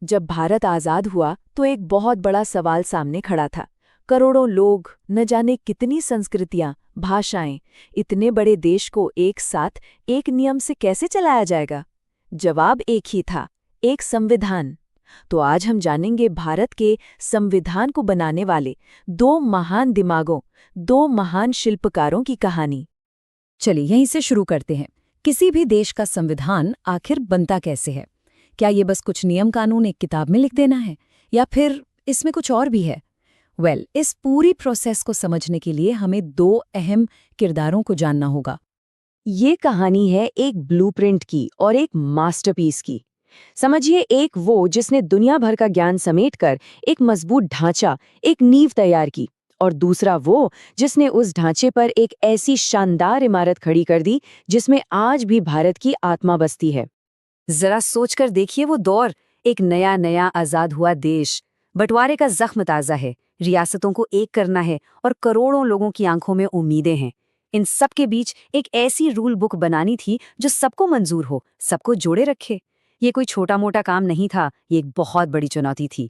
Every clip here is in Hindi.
जब भारत आज़ाद हुआ तो एक बहुत बड़ा सवाल सामने खड़ा था। करोड़ों लोग, न जाने कितनी संस्कृतियां, भाषाएं, इतने बड़े देश को एक साथ एक नियम से कैसे चलाया जाएगा? जवाब एक ही था, एक संविधान। तो आज हम जानेंगे भारत के संविधान को बनाने वाले दो महान दिमागों, दो महान शिल्पकारों की कहानी। चलिए यहीं से शुरू करते हैं। किसी भी देश का संविधान आखिर बनता कैसे है? क्या ये बस कुछ नियम कानून एक किताब में लिख देना है, या फिर इसमें कुछ और भी है? इस पूरी प्रोसेस को समझने के लिए हमें दो अहम किरदारों को जानना होगा। ये कहानी है एक ब्लूप्रिंट की और एक मास्टरपीस की। समझिए, एक वो जिसने दुनिया भर का ज्ञान समेटकर एक मजबूत ढांचा, एक नींव तैयार की, और दूसरा वो जिसने उस ढांचे पर एक ऐसी शानदार इमारत खड़ी कर दी जिसमें आज भी भारत की आत्मा बसती है। जरा सोचकर देखिए वो दौर, एक नया नया आजाद हुआ देश, बंटवारे का जख्म ताज़ा है, रियासतों को एक करना है और करोड़ों लोगों की आंखों में उम्मीदें हैं। इन सब के बीच एक ऐसी रूल बुक बनानी थी जो सबको मंजूर हो, सबको जोड़े रखे। ये कोई छोटा मोटा काम नहीं था, ये एक बहुत बड़ी चुनौती थी।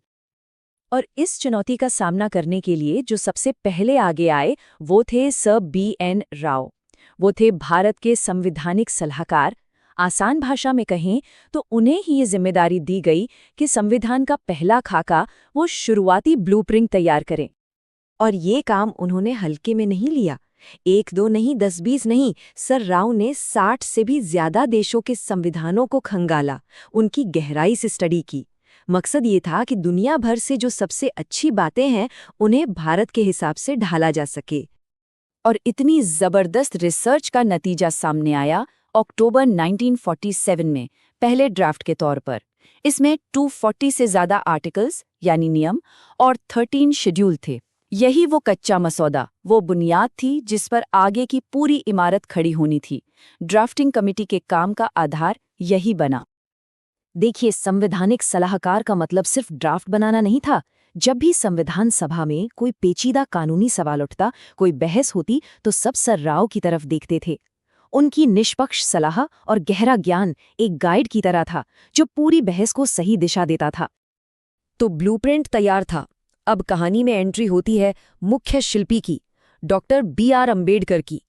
और इस चुनौती का सामना करने के लिए जो सबसे पहले आगे आए वो थे सर BN राव। वो थे भारत के संवैधानिक सलाहकार। आसान भाषा में कहें तो उन्हें ही ये जिम्मेदारी दी गई कि संविधान का पहला खाका, वो शुरुआती ब्लूप्रिंट तैयार करें। और ये काम उन्होंने हल्के में नहीं लिया। 1-2 नहीं, 10-20 नहीं, सर राव ने 60 से भी ज्यादा देशों के संविधानों को खंगाला, उनकी गहराई से स्टडी की। मकसद ये था कि दुनिया भर से जो सबसे अच्छी बातें हैं उन्हें भारत के हिसाब से ढाला जा सके। और इतनी जबरदस्त रिसर्च का नतीजा सामने आया अक्टूबर 1947 में, पहले ड्राफ्ट के तौर पर। इसमें 240 से ज्यादा आर्टिकल्स यानी नियम और 13 शेड्यूल थे। यही वो कच्चा मसौदा, वो बुनियाद थी जिस पर आगे की पूरी इमारत खड़ी होनी थी। ड्राफ्टिंग कमेटी के काम का आधार यही बना। देखिए, संवैधानिक सलाहकार का मतलब सिर्फ ड्राफ्ट बनाना नहीं था। जब भी संविधान सभा में कोई पेचीदा कानूनी सवाल उठता, कोई बहस होती, तो सब सर राव की तरफ देखते थे। उनकी निष्पक्ष सलाह और गहरा ज्ञान एक गाइड की तरह था जो पूरी बहस को सही दिशा देता था। तो ब्लूप्रिंट तैयार था। अब कहानी में एंट्री होती है मुख्य शिल्पी की, डॉक्टर BR अम्बेडकर की।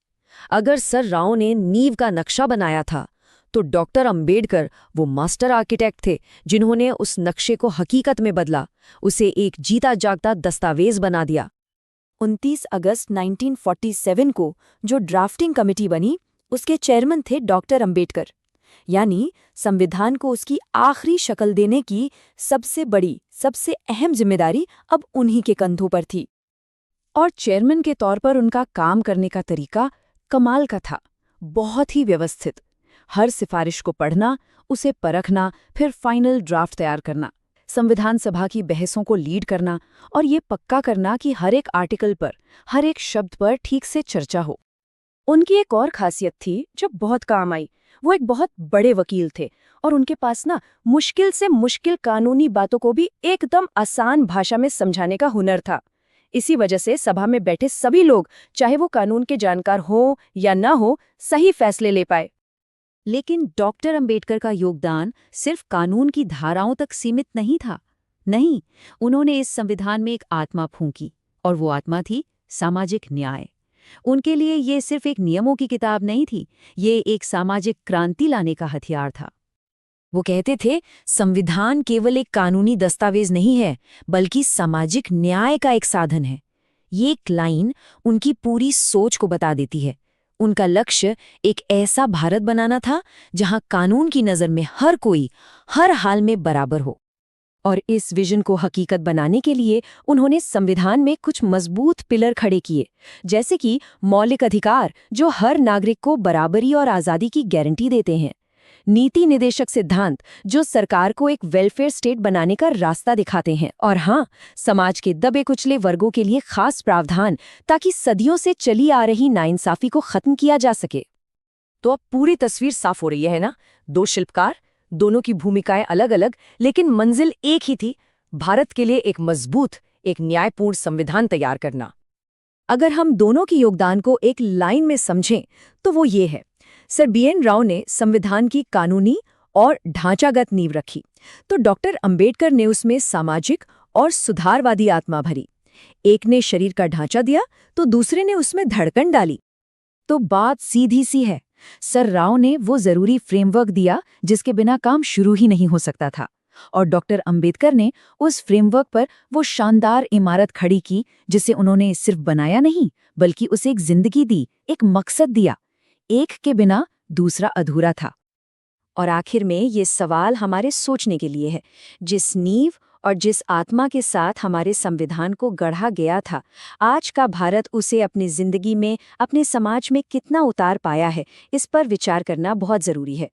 अगर सर राव ने नींव का नक्शा बनाया था, तो डॉक्टर अम्बेडकर वो मास्टर आर्किटेक्ट थे जिन्होंने उस नक्शे को हकीकत में बदला, उसे एक जीता जागता दस्तावेज बना दिया। 29 अगस्त 1947 को जो ड्राफ्टिंग कमेटी बनी, उसके चेयरमैन थे डॉक्टर अम्बेडकर। यानी संविधान को उसकी आखिरी शक्ल देने की सबसे बड़ी, सबसे अहम जिम्मेदारी अब उन्हीं के कंधों पर थी। और चेयरमैन के तौर पर उनका काम करने का तरीका कमाल का था, बहुत ही व्यवस्थित। हर सिफारिश को पढ़ना, उसे परखना, फिर फाइनल ड्राफ्ट तैयार करना, संविधान सभा की बहसों को लीड करना और ये पक्का करना कि हर एक आर्टिकल पर, हर एक शब्द पर ठीक से चर्चा हो। उनकी एक और खासियत थी जो बहुत काम आई। वो एक बहुत बड़े वकील थे और उनके पास मुश्किल से मुश्किल कानूनी बातों को भी एकदम आसान भाषा में समझाने का हुनर था। इसी वजह से सभा में बैठे सभी लोग, चाहे वो कानून के जानकार हो या ना हो, सही फैसले ले पाए। लेकिन डॉक्टर अम्बेडकर का योगदान सिर्फ कानून की धाराओं तक सीमित नहीं था। नहीं, उन्होंने इस संविधान में एक आत्मा फूंकी, और वो आत्मा थी सामाजिक न्याय। उनके लिए ये सिर्फ एक नियमों की किताब नहीं थी, ये एक सामाजिक क्रांति लाने का हथियार था। वो कहते थे, संविधान केवल एक कानूनी दस्तावेज नहीं है, बल्कि सामाजिक न्याय का एक साधन है। ये एक लाइन उनकी पूरी सोच को बता देती है। उनका लक्ष्य एक ऐसा भारत बनाना था जहां कानून की नज़र में हर कोई, हर हाल में बराबर हो। और इस विजन को हकीकत बनाने के लिए उन्होंने संविधान में कुछ मजबूत पिलर खड़े किए, जैसे कि मौलिक अधिकार जो हर नागरिक को बराबरी और आज़ादी की गारंटी देते हैं, नीति निदेशक सिद्धांत जो सरकार को एक वेलफेयर स्टेट बनाने का रास्ता दिखाते हैं, और हाँ, समाज के दबे कुचले वर्गों के लिए खास प्रावधान ताकि सदियों से चली आ रही नाइंसाफी को खत्म किया जा सके। तो अब पूरी तस्वीर साफ हो रही है ना? दो शिल्पकार, दोनों की भूमिकाएं अलग अलग, लेकिन मंजिल एक ही थी, भारत के लिए एक मजबूत, एक न्यायपूर्ण संविधान तैयार करना। अगर हम दोनों के योगदान को एक लाइन में समझें तो वो ये है, सर BN राव ने संविधान की कानूनी और ढांचागत नींव रखी। तो डॉक्टर अंबेडकर ने उसमें सामाजिक और सुधारवादी आत्मा भरी। एक ने शरीर का ढांचा दिया तो दूसरे ने उसमें धड़कन डाली। तो बात सीधी सी है, सर राव ने वो जरूरी फ्रेमवर्क दिया जिसके बिना काम शुरू ही नहीं हो सकता था, और डॉक्टर अंबेडकर ने उस फ्रेमवर्क पर वो शानदार इमारत खड़ी की जिसे उन्होंने सिर्फ बनाया नहीं बल्कि उसे एक जिंदगी दी, एक मकसद दिया। एक के बिना दूसरा अधूरा था। और आखिर में ये सवाल हमारे सोचने के लिए है, जिस नींव और जिस आत्मा के साथ हमारे संविधान को गढ़ा गया था, आज का भारत उसे अपनी जिंदगी में, अपने समाज में कितना उतार पाया है, इस पर विचार करना बहुत जरूरी है।